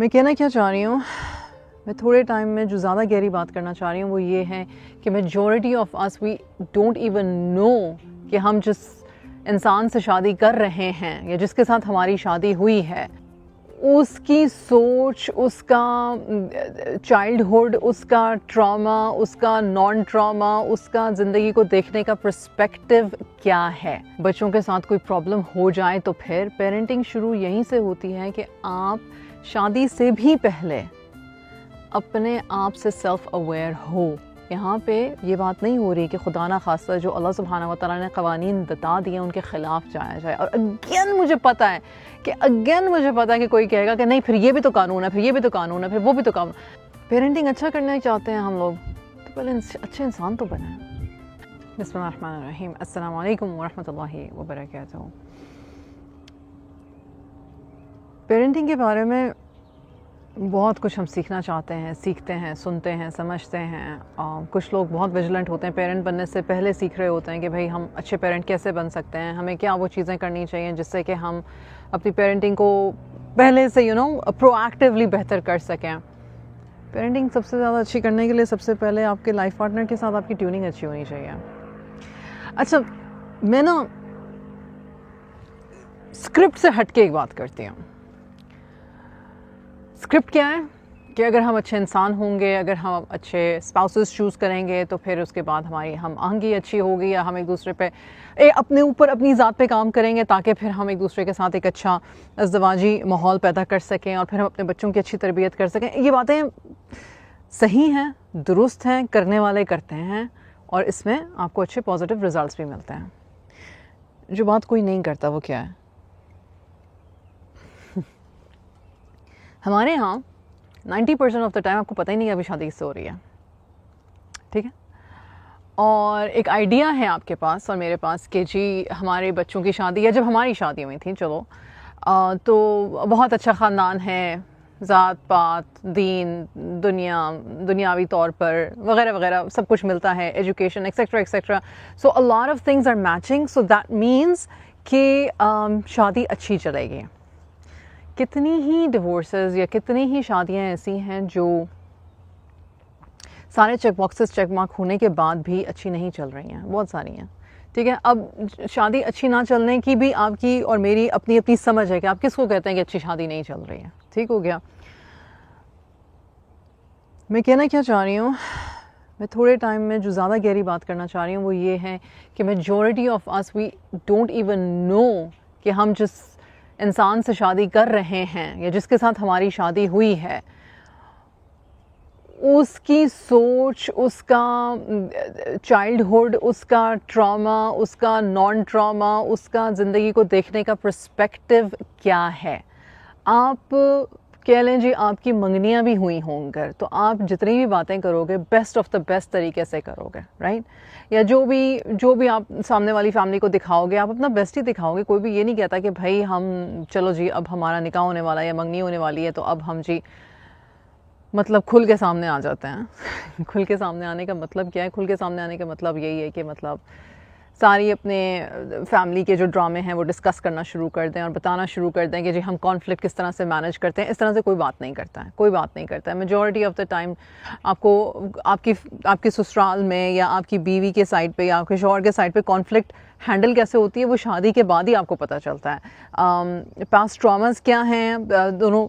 میں کہنا کیا چاہ رہی ہوں، میں تھوڑے ٹائم میں جو زیادہ گہری بات کرنا چاہ رہی ہوں وہ یہ ہے کہ majority of us we don't even know کہ ہم جس انسان سے شادی کر رہے ہیں یا جس کے ساتھ ہماری شادی ہوئی ہے، اس کی سوچ، اس کا چائلڈ ہوڈ، اس کا ٹراما، اس کا نان ٹراما، اس کا زندگی کو دیکھنے کا پرسپیکٹیو کیا ہے۔ بچوں کے ساتھ کوئی پرابلم ہو جائے تو پھر پیرنٹنگ شروع یہیں سے ہوتی ہے کہ آپ شادی سے بھی پہلے اپنے آپ سے سیلف اویئر ہو۔ یہاں پہ یہ بات نہیں ہو رہی کہ خدا نہ خواستہ جو اللہ سبحانہ و تعالیٰ نے قوانین بتا دیے ان کے خلاف جایا جائے۔ اور اگین مجھے پتا ہے کہ کوئی کہے گا کہ نہیں پھر یہ بھی تو قانون ہے، پھر یہ بھی تو قانون ہے، پھر وہ بھی تو قانون۔ پیرنٹنگ اچھا کرنا چاہتے ہیں ہم لوگ تو پہلے اچھے انسان تو بنیں۔ بسم اللہ الرحمن الرحیم، السلام علیکم ورحمۃ اللہ وبرکاتہ۔ پیرنٹنگ کے بارے میں بہت کچھ ہم سیکھنا چاہتے ہیں، سیکھتے ہیں، سنتے ہیں، سمجھتے ہیں۔ کچھ لوگ بہت ویجیلنٹ ہوتے ہیں، پیرنٹ بننے سے پہلے سیکھ رہے ہوتے ہیں کہ بھئی ہم اچھے پیرنٹ کیسے بن سکتے ہیں، ہمیں کیا وہ چیزیں کرنی چاہیے جس سے کہ ہم اپنی پیرنٹنگ کو پہلے سے پرو ایکٹیولی بہتر کر سکیں۔ پیرنٹنگ سب سے زیادہ اچھی کرنے کے لیے سب سے پہلے آپ کے لائف پارٹنر کے ساتھ آپ کی ٹیوننگ اچھی ہونی چاہیے۔ اچھا، میں اسکرپٹ سے ہٹ کے ایک بات کرتی ہوں۔ اسکرپٹ کیا ہے کہ اگر ہم اچھے انسان ہوں گے، اگر ہم اچھے اسپاؤسز چوز کریں گے تو پھر اس کے بعد ہماری ہم آہنگی اچھی ہوگی، یا ہم ایک دوسرے پہ اپنے اوپر اپنی ذات پہ کام کریں گے تاکہ پھر ہم ایک دوسرے کے ساتھ ایک اچھا ازدواجی ماحول پیدا کر سکیں اور پھر ہم اپنے بچوں کی اچھی تربیت کر سکیں۔ یہ باتیں صحیح ہیں، درست ہیں، کرنے والے کرتے ہیں اور اس میں آپ کو اچھے پازیٹیو ریزلٹس بھی ملتے ہیں۔ جو بات کوئی نہیں کرتا وہ کیا ہے؟ ہمارے ہاں 90% آف دا ٹائم آپ کو پتہ ہی نہیں ہے ابھی شادی کس سے ہو رہی ہے، ٹھیک ہے؟ اور ایک آئیڈیا ہے آپ کے پاس اور میرے پاس کہ جی ہمارے بچوں کی شادی یا جب ہماری شادی ہوئی تھی چلو تو بہت اچھا خاندان ہے، ذات پات، دین، دنیاوی طور پر وغیرہ وغیرہ سب کچھ ملتا ہے، education etcetera etcetera, so a lot of things are matching, so that means کہ شادی اچھی چلے گی۔ کتنی ہی ڈیورسز یا کتنی ہی شادیاں ایسی ہیں جو سارے چیک باکسز چیک مارک ہونے کے بعد بھی اچھی نہیں چل رہی ہیں، بہت ساری ہیں، ٹھیک ہے؟ اب شادی اچھی نہ چلنے کی بھی آپ کی اور میری اپنی اپنی سمجھ ہے کہ آپ کس کو کہتے ہیں کہ اچھی شادی نہیں چل رہی ہے، ٹھیک ہو گیا؟ میں کہنا کیا چاہ رہی ہوں، میں تھوڑے ٹائم میں جو زیادہ گہری بات کرنا چاہ رہی ہوں وہ یہ ہے کہ majority of us we don't even know کہ ہم جس انسان سے شادی کر رہے ہیں یا جس کے ساتھ ہماری شادی ہوئی ہے، اس کی سوچ، اس کا چائلڈ ہوڈ، اس کا ٹراما، اس کا نان ٹراما، اس کا زندگی کو دیکھنے کا پرسپیکٹیو کیا ہے۔ آپ کہہ لیں جی آپ کی منگنیاں بھی ہوئی ہوں گے تو آپ جتنی بھی باتیں کرو گے بیسٹ آف دا بیسٹ طریقے سے کرو گے، رائٹ؟ یا جو بھی آپ سامنے والی فیملی کو دکھاؤ گے آپ اپنا بیسٹ ہی دکھاؤ گے۔ کوئی بھی یہ نہیں کہتا کہ بھائی ہم چلو جی اب ہمارا نکاح ہونے والا ہے یا منگنی ہونے والی ہے تو اب ہم جی مطلب کھل کے سامنے آ جاتے ہیں۔ کھل کے سامنے آنے کا مطلب کیا ہے؟ کھل کے سامنے آنے کا مطلب یہی ہے کہ مطلب ساری اپنے فیملی کے جو ڈرامے ہیں وہ ڈسکس کرنا شروع کر دیں اور بتانا شروع کر دیں کہ جی ہم کانفلکٹ کس طرح سے مینیج کرتے ہیں۔ اس طرح سے کوئی بات نہیں کرتا ہے، کوئی بات نہیں کرتا ہے۔ میجورٹی آف دا ٹائم آپ کو آپ کی سسرال میں یا آپ کی بیوی کے سائڈ پہ یا آپ کے شوہر کے سائڈ پہ کانفلکٹ ہینڈل کیسے ہوتی ہے وہ شادی کے بعد ہی آپ کو پتہ چلتا ہے۔ پاسٹ ٹراماز کیا ہیں، دونوں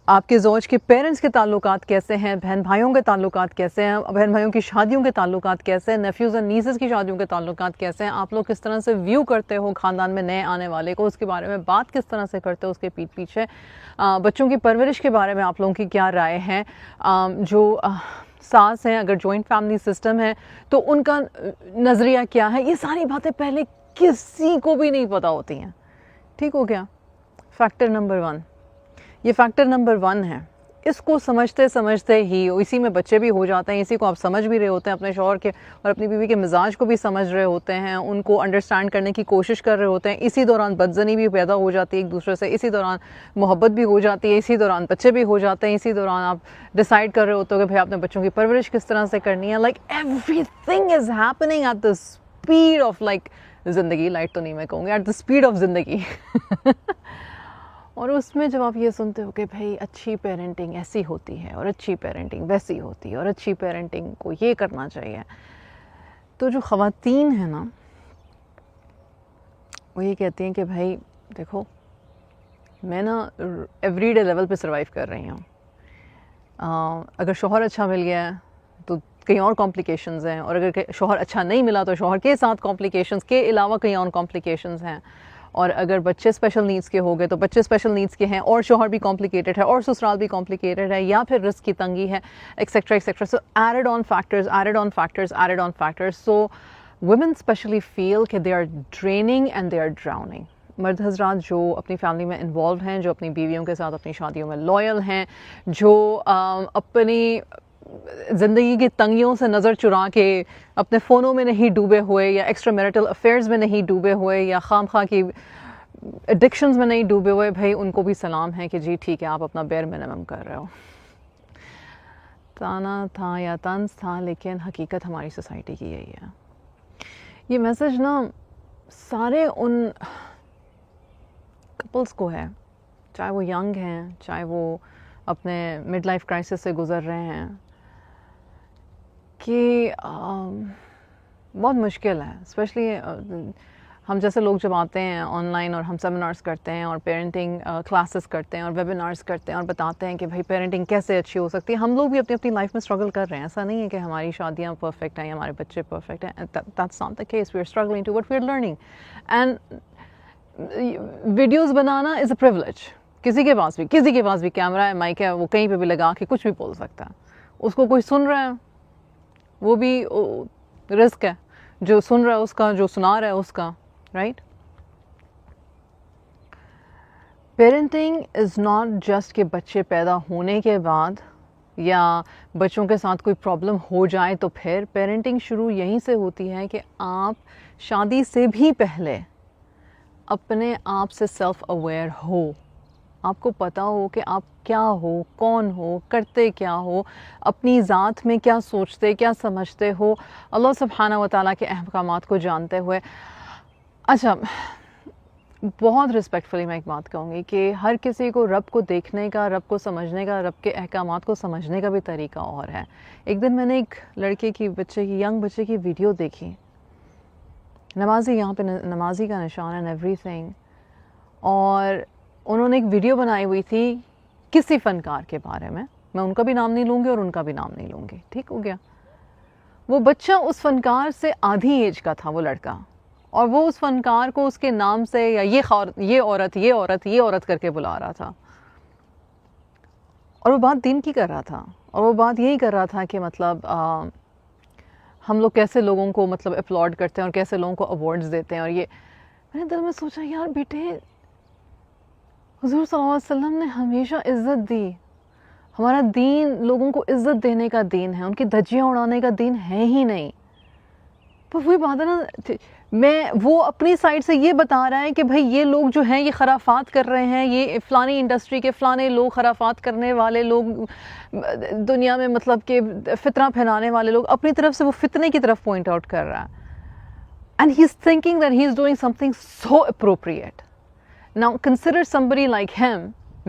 آپ کے زوج کے پیرنٹس کے تعلقات کیسے ہیں، بہن بھائیوں کے تعلقات کیسے ہیں، بہن بھائیوں کی شادیوں کے تعلقات کیسے ہیں، نیفیوز اور نیسز کی شادیوں کے تعلقات کیسے ہیں، آپ لوگ کس طرح سے ویو کرتے ہو خاندان میں نئے آنے والے کو، اس کے بارے میں بات کس طرح سے کرتے ہو اس کے پیٹھ پیچھے، بچوں کی پرورش کے بارے میں آپ لوگوں کی کیا رائے ہے، جو ساس ہیں اگر جوائنٹ فیملی سسٹم ہے تو ان کا نظریہ کیا ہے، یہ ساری باتیں پہلے کسی کو بھی نہیں پتہ ہوتی ہیں، ٹھیک ہو گیا؟ فیکٹر نمبر 1، یہ فیکٹر نمبر 1 ہے۔ اس کو سمجھتے سمجھتے ہی اسی میں بچے بھی ہو جاتے ہیں، اسی کو آپ سمجھ بھی رہے ہوتے ہیں، اپنے شوہر کے اور اپنی بیوی کے مزاج کو بھی سمجھ رہے ہوتے ہیں، ان کو انڈرسٹینڈ کرنے کی کوشش کر رہے ہوتے ہیں، اسی دوران بدزنی بھی پیدا ہو جاتی ہے ایک دوسرے سے، اسی دوران محبت بھی ہو جاتی ہے، اسی دوران بچے بھی ہو جاتے ہیں، اسی دوران آپ ڈیسائیڈ کر رہے ہوتے ہو کہ بھائی آپ نے بچوں کی پرورش کس طرح سے کرنی ہے۔ Like everything is happening at the speed of like زندگی، لائٹ تو نہیں میں کہوں گی، ایٹ دا اسپیڈ آف زندگی۔ اور اس میں جب آپ یہ سنتے ہو کہ بھائی اچھی پیرنٹنگ ایسی ہوتی ہے اور اچھی پیرنٹنگ ویسی ہوتی ہے اور اچھی پیرنٹنگ کو یہ کرنا چاہیے، تو جو خواتین ہیں نا وہ یہ کہتی ہیں کہ بھائی دیکھو میں نا ایوری ڈے لیول پہ سروائیو کر رہی ہوں، اگر شوہر اچھا مل گیا ہے تو کئی اور کمپلیکیشنز ہیں، اور اگر شوہر اچھا نہیں ملا تو شوہر کے ساتھ کمپلیکیشنز کے علاوہ کئی اور کمپلیکیشنز ہیں، اور اگر بچے اسپیشل نیڈس کے ہو گئے تو بچے اسپیشل نیڈس کے ہیں، اور شوہر بھی کمپلیکیٹڈ ہے، اور سسرال بھی کمپلیکیٹڈ ہے، یا پھر رزق کی تنگی ہے، ایکسیکٹرا ایکسیکٹرا. سو ایڈڈ آن فیکٹرز، ایڈڈ آن فیکٹرز، ایڈڈ آن فیکٹرز. سو women especially feel کہ they are draining and they are drowning. مرد حضرات جو اپنی فیملی میں انوالو ہیں، جو اپنی بیویوں کے ساتھ اپنی شادیوں میں لویل ہیں، جو اپنی زندگی کی تنگیوں سے نظر چرا کے اپنے فونوں میں نہیں ڈوبے ہوئے، یا ایکسٹرا میرٹل افیئرز میں نہیں ڈوبے ہوئے، یا خام خواہ کی ایڈکشنز میں نہیں ڈوبے ہوئے، بھائی ان کو بھی سلام ہے کہ جی ٹھیک ہے آپ اپنا بیئر منیمم کر رہے ہو. تانا تھا یا طنز تھا، لیکن حقیقت ہماری سوسائٹی کی یہی ہے. یہ میسج نا سارے ان کپلز کو ہے، چاہے وہ ینگ ہیں، چاہے وہ اپنے مڈ لائف کرائسس سے گزر رہے ہیں، کہ بہت مشکل ہے. اسپیشلی ہم جیسے لوگ جب آتے ہیں آن لائن اور ہم سیمینارز کرتے ہیں اور پیرنٹنگ کلاسز کرتے ہیں اور ویبینارز کرتے ہیں اور بتاتے ہیں کہ بھائی پیرنٹنگ کیسے اچھی ہو سکتی ہے. ہم لوگ بھی اپنی اپنی لائف میں اسٹرگل کر رہے ہیں. ایسا نہیں ہے کہ ہماری شادیاں پرفیکٹ ہیں یا ہمارے بچے پرفیکٹ ہیں. That's not the case. We are struggling too but we are learning. And videos بنانا از اے پریولیج. کسی کے پاس بھی کیمرہ ہے، مائک ہے، وہ کہیں پہ بھی لگا کے کچھ بھی بول سکتا ہے. اس کو کوئی سن رہا ہے، وہ بھی رزق ہے، جو سن رہا ہے اس کا، جو سنا رہا ہے اس کا. Right? Parenting is not just کہ بچے پیدا ہونے کے بعد یا بچوں کے ساتھ کوئی پرابلم ہو جائے تو پھر. پیرنٹنگ شروع یہیں سے ہوتی ہے کہ آپ شادی سے بھی پہلے اپنے آپ سے سیلف اویئر ہو. آپ کو پتہ ہو کہ آپ کیا ہو، کون ہو، کرتے کیا ہو، اپنی ذات میں کیا سوچتے، کیا سمجھتے ہو، اللہ سبحانہ و تعالیٰ کے احکامات کو جانتے ہوئے. اچھا، بہت رسپیکٹفلی میں ایک بات کہوں گی کہ ہر کسی کو رب کو دیکھنے کا، رب کو سمجھنے کا، رب کے احکامات کو سمجھنے کا بھی طریقہ اور ہے. ایک دن میں نے ایک لڑکے کی، ینگ بچے کی ویڈیو دیکھی، نمازی، یہاں پہ نمازی کا نشان ہے، ایوری تھنگ. اور انہوں نے ایک ویڈیو بنائی ہوئی تھی کسی فنکار کے بارے میں ان کا بھی نام نہیں لوں گی اور ان کا بھی نام نہیں لوں گی. ٹھیک ہو گیا؟ وہ بچہ اس فنکار سے آدھی ایج کا تھا، وہ لڑکا، اور وہ اس فنکار کو اس کے نام سے یا یہ عورت کر کے بلا رہا تھا. اور وہ بات دین کی کر رہا تھا، اور وہ بات یہی کر رہا تھا کہ مطلب ہم لوگ کیسے لوگوں کو مطلب اپلاڈ کرتے ہیں اور کیسے لوگوں کو ایوارڈز دیتے ہیں. اور یہ میں نے دل میں سوچا، یار بیٹے، حضور صلی اللہ علیہ وسلم نے ہمیشہ عزت دی. ہمارا دین لوگوں کو عزت دینے کا دین ہے، ان کی دھجیاں اڑانے کا دین ہے ہی نہیں. پر وہی بات ہے نا، وہ اپنی سائڈ سے یہ بتا رہا ہے کہ بھائی یہ لوگ جو ہیں یہ خرافات کر رہے ہیں، یہ فلانی انڈسٹری کے فلانے لوگ، خرافات کرنے والے لوگ دنیا میں، مطلب کہ فتنہ پھیلانے والے لوگ، اپنی طرف سے وہ فتنے کی طرف پوائنٹ آؤٹ کر رہا ہے. And he is thinking that he is doing some thing so appropriate. Now consider somebody like him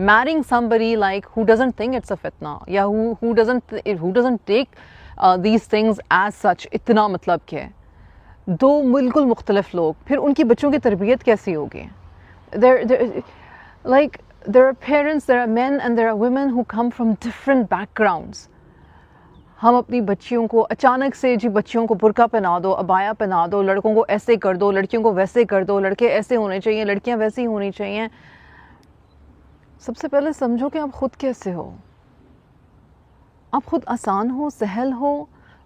marrying somebody like who doesn't think it's a fitna, یا who doesn't take these things as such. اتنا مطلب کہ دو بالکل مختلف لوگ، پھر ان کی بچوں کی تربیت کیسی ہوگی؟ there are parents, there are men and there are women who come from different backgrounds. ہم اپنی بچیوں کو اچانک سے جی بچیوں کو برقع پہنا دو، عبایا پہنا دو، لڑکوں کو ایسے کر دو، لڑکیوں کو ویسے کر دو، لڑکے ایسے ہونے چاہیے، لڑکیاں ویسی ہونی چاہیے. سب سے پہلے سمجھو کہ آپ خود کیسے ہو. آپ خود آسان ہو، سہل ہو.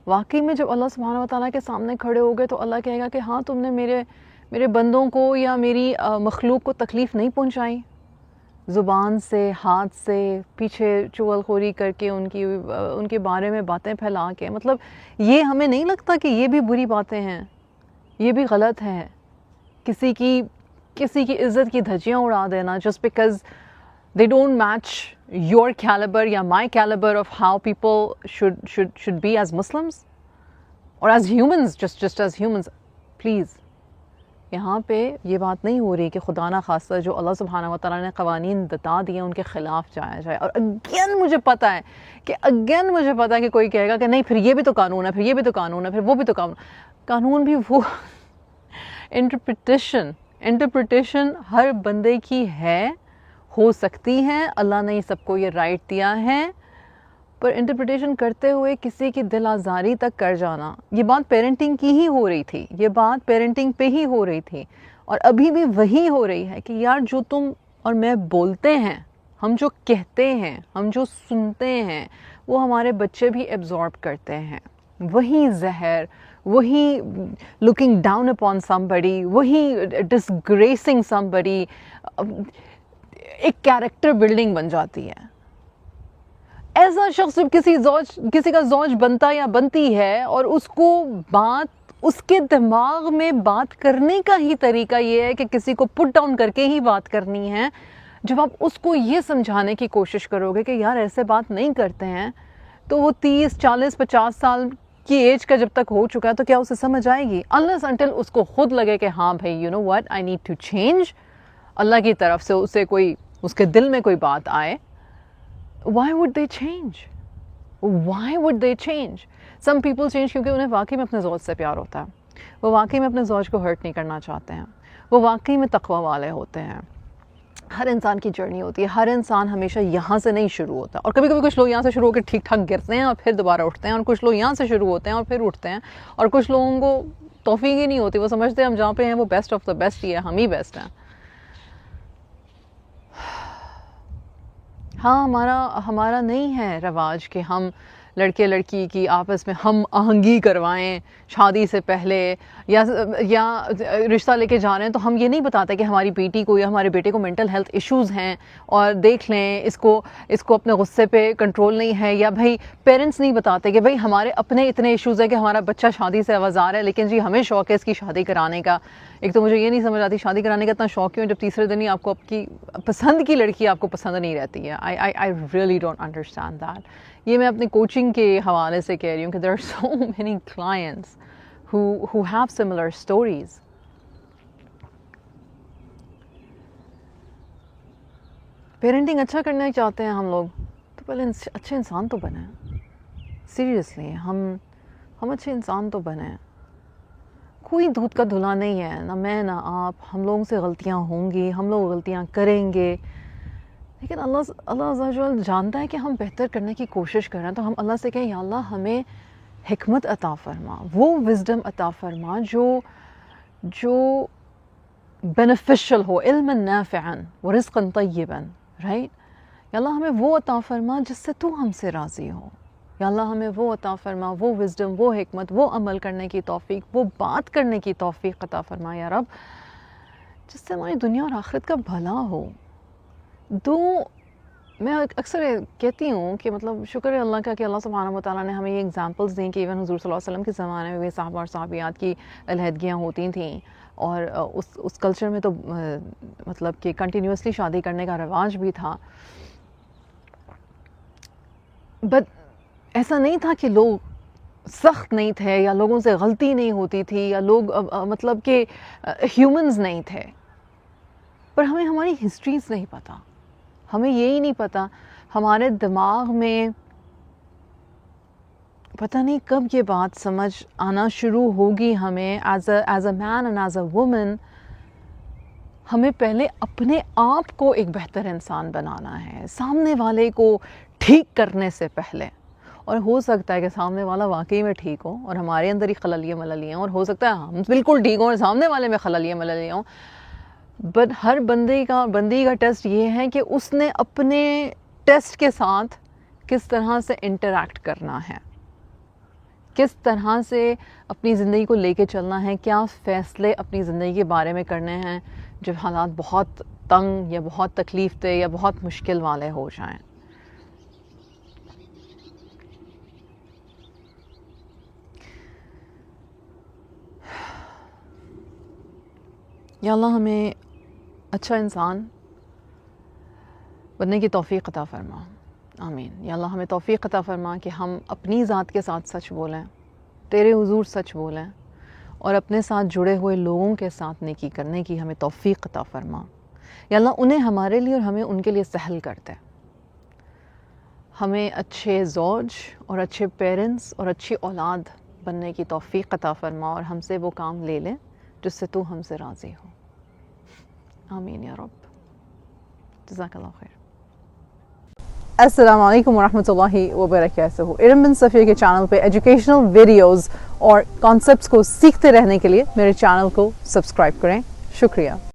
واقعی میں جب اللہ سبحانہ و تعالیٰ کے سامنے کھڑے ہو گئے تو اللہ کہے گا کہ ہاں تم نے میرے بندوں کو یا میری مخلوق کو تکلیف نہیں پہنچائی، زبان سے، ہاتھ سے، پیچھے چغل خوری کر کے ان کے بارے میں باتیں پھیلا کے. مطلب یہ ہمیں نہیں لگتا کہ یہ بھی بری باتیں ہیں، یہ بھی غلط ہے. کسی کی عزت کی دھجیاں اڑا دینا just because they don't match your caliber یا my caliber of how people should be as Muslims or as humans, just as humans. Please یہاں پہ یہ بات نہیں ہو رہی کہ خدا نہ خواستہ جو اللہ سبحانہ و تعالیٰ نے قوانین بتا دیے ان کے خلاف جایا جائے. اور اگین مجھے پتہ ہے کہ کوئی کہے گا کہ نہیں پھر یہ بھی تو قانون ہے, پھر یہ بھی تو قانون ہے, پھر وہ بھی تو قانون بھی وہ انٹرپریٹیشن ہر بندے کی ہے, ہو سکتی ہے, اللہ نے سب کو یہ رائٹ دیا ہے, پر انٹرپریٹیشن کرتے ہوئے کسی کی دل آزاری تک کر جانا, یہ بات پیرنٹنگ کی ہی ہو رہی تھی, یہ بات پیرنٹنگ پہ ہی ہو رہی تھی, اور ابھی بھی وہی ہو رہی ہے کہ یار جو تم اور میں بولتے ہیں, ہم جو کہتے ہیں, ہم جو سنتے ہیں, وہ ہمارے بچے بھی ایبزارب کرتے ہیں. وہی زہر, وہی لکنگ ڈاؤن اپون somebody, وہی ڈسگریسنگ somebody, ایک کیریکٹر بلڈنگ بن جاتی ہے. ایسا شخص جب کسی کا زوج بنتا یا بنتی ہے اور اس کو اس کے دماغ میں بات کرنے کا ہی طریقہ یہ ہے کہ کسی کو پٹ ڈاؤن کر کے ہی بات کرنی ہے, جب آپ اس کو یہ سمجھانے کی کوشش کرو گے کہ یار ایسے بات نہیں کرتے ہیں, تو وہ 30, 40, 50 سال کی ایج کا جب تک ہو چکا ہے تو کیا اسے سمجھ آئے گی؟ unless until اس کو خود لگے کہ ہاں بھائی you know what, I need to change, اللہ کی طرف سے اسے کوئی, اس کے دل میں کوئی بات آئے. Why would they change? Why would they change? Some people change کیونکہ انہیں واقعی میں اپنے زوج سے پیار ہوتا ہے, وہ واقعی میں اپنے زوج کو ہرٹ نہیں کرنا چاہتے ہیں, وہ واقعی میں تقوی والے ہوتے ہیں. ہر انسان کی جرنی ہوتی ہے, ہر انسان ہمیشہ یہاں سے نہیں شروع ہوتا, اور کبھی کبھی کچھ لوگ یہاں سے شروع ہو کے ٹھیک ٹھاک گرتے ہیں اور پھر دوبارہ اٹھتے ہیں, اور کچھ لوگ یہاں سے شروع ہوتے ہیں اور پھر اٹھتے ہیں, اور کچھ لوگوں کو توفیق ہی نہیں ہوتی, وہ سمجھتے ہیں ہم جہاں پہ ہیں وہ بیسٹ آف دا بیسٹ ہی ہے, ہم ہی بیسٹ ہیں. ہاں ہمارا نہیں ہے رواج کہ ہم لڑکے لڑکی کی آپس میں ہم آہنگی کروائیں شادی سے پہلے, یا رشتہ لے کے جا رہے ہیں تو ہم یہ نہیں بتاتے کہ ہماری بیٹی کو یا ہمارے بیٹے کو مینٹل ہیلتھ ایشوز ہیں اور دیکھ لیں اس کو اپنے غصے پہ کنٹرول نہیں ہے, یا بھائی پیرنٹس نہیں بتاتے کہ بھائی ہمارے اپنے اتنے ایشوز ہیں کہ ہمارا بچہ شادی سے آوازار ہے, لیکن جی ہمیں شوق ہے اس کی شادی کرانے کا. ایک تو مجھے یہ نہیں سمجھ آتی شادی کرانے کا اتنا شوق کیوں جب تیسرے دن ہی آپ کو آپ کی پسند کی لڑکی آپ کو پسند نہیں رہتی ہے. I really don't understand that. یہ میں اپنی کوچنگ کے حوالے سے کہہ رہی ہوں کہ there are so many clients who have similar stories. Parenting اچھا کرنا چاہتے ہیں ہم لوگ تو پہلے اچھے انسان تو بنیں. سیریسلی ہم اچھے انسان تو بنیں. کوئی دودھ کا دھلا نہیں ہے, نہ میں نہ آپ, ہم لوگوں سے غلطیاں ہوں گی, ہم لوگ غلطیاں کریں گے, لیکن اللہ عز و جل جانتا ہے کہ ہم بہتر کرنے کی کوشش کر رہے ہیں, تو ہم اللہ سے کہیں یا اللہ ہمیں حکمت عطا فرما, وہ وزڈم عطا فرما جو بینیفیشل ہو, علما نافعا ورزقا طیبا, رائٹ. یا اللہ ہمیں وہ عطا فرما جس سے تو ہم سے راضی ہو. یا اللہ ہمیں وہ عطا فرما, وہ وزڈم, وہ حکمت, وہ عمل کرنے کی توفیق, وہ بات کرنے کی توفیق عطا فرما یا رب, جس سے ہماری دنیا اور آخرت کا بھلا ہو. میں اکثر کہتی ہوں کہ مطلب شکر ہے اللہ کا کہ اللہ سبحانہ و تعالیٰ نے ہمیں یہ ایگزامپلز دیں کہ ایون حضور صلی اللہ علیہ وسلم کے زمانے میں بھی صحابہ اور صحابیات کی علیحدگیاں ہوتی تھیں, اور اس کلچر میں تو مطلب کہ کنٹینیوسلی شادی کرنے کا رواج بھی تھا. بٹ ایسا نہیں تھا کہ لوگ سخت نہیں تھے یا لوگوں سے غلطی نہیں ہوتی تھی یا لوگ مطلب کہ ہیومنز نہیں تھے, پر ہمیں ہماری ہسٹریز نہیں پتہ. ہمیں یہی نہیں پتہ, ہمارے دماغ میں پتہ نہیں کب یہ بات سمجھ آنا شروع ہوگی ہمیں as a man and as a woman, ہمیں پہلے اپنے آپ کو ایک بہتر انسان بنانا ہے سامنے والے کو ٹھیک کرنے سے پہلے. اور ہو سکتا ہے کہ سامنے والا واقعی میں ٹھیک ہو اور ہمارے اندر ہی خللیاں مللیاں, اور ہو سکتا ہے ہم بالکل ٹھیک ہوں اور سامنے والے میں خللیاں مللیاں ہوں. بٹ ہر بندی کا ٹیسٹ یہ ہے کہ اس نے اپنے ٹیسٹ کے ساتھ کس طرح سے انٹریکٹ کرنا ہے, کس طرح سے اپنی زندگی کو لے کے چلنا ہے, کیا فیصلے اپنی زندگی کے بارے میں کرنے ہیں جب حالات بہت تنگ یا بہت تکلیف دہ یا بہت مشکل والے ہو جائیں. یا اللہ ہمیں اچھا انسان بننے کی توفیق عطا فرما, آمین. یا اللہ ہمیں توفیق عطا فرما کہ ہم اپنی ذات کے ساتھ سچ بولیں, تیرے حضور سچ بولیں, اور اپنے ساتھ جڑے ہوئے لوگوں کے ساتھ نیکی کرنے کی ہمیں توفیق عطا فرما. یا اللہ انہیں ہمارے لیے اور ہمیں ان کے لیے سہل کر دے. ہمیں اچھے زوج اور اچھے پیرنٹس اور اچھی اولاد بننے کی توفیق عطا فرما اور ہم سے وہ کام لے لیں جس سے تو ہم سے راضی ہو. آمین یا رب. جزاک اللہ خیر. السلام علیکم ورحمۃ اللہ وبرکاتہ. ارم بن صفیہ کے چینل پہ ایجوکیشنل ویڈیوز اور کانسیپٹس کو سیکھتے رہنے کے لیے میرے چینل کو سبسکرائب کریں. شکریہ.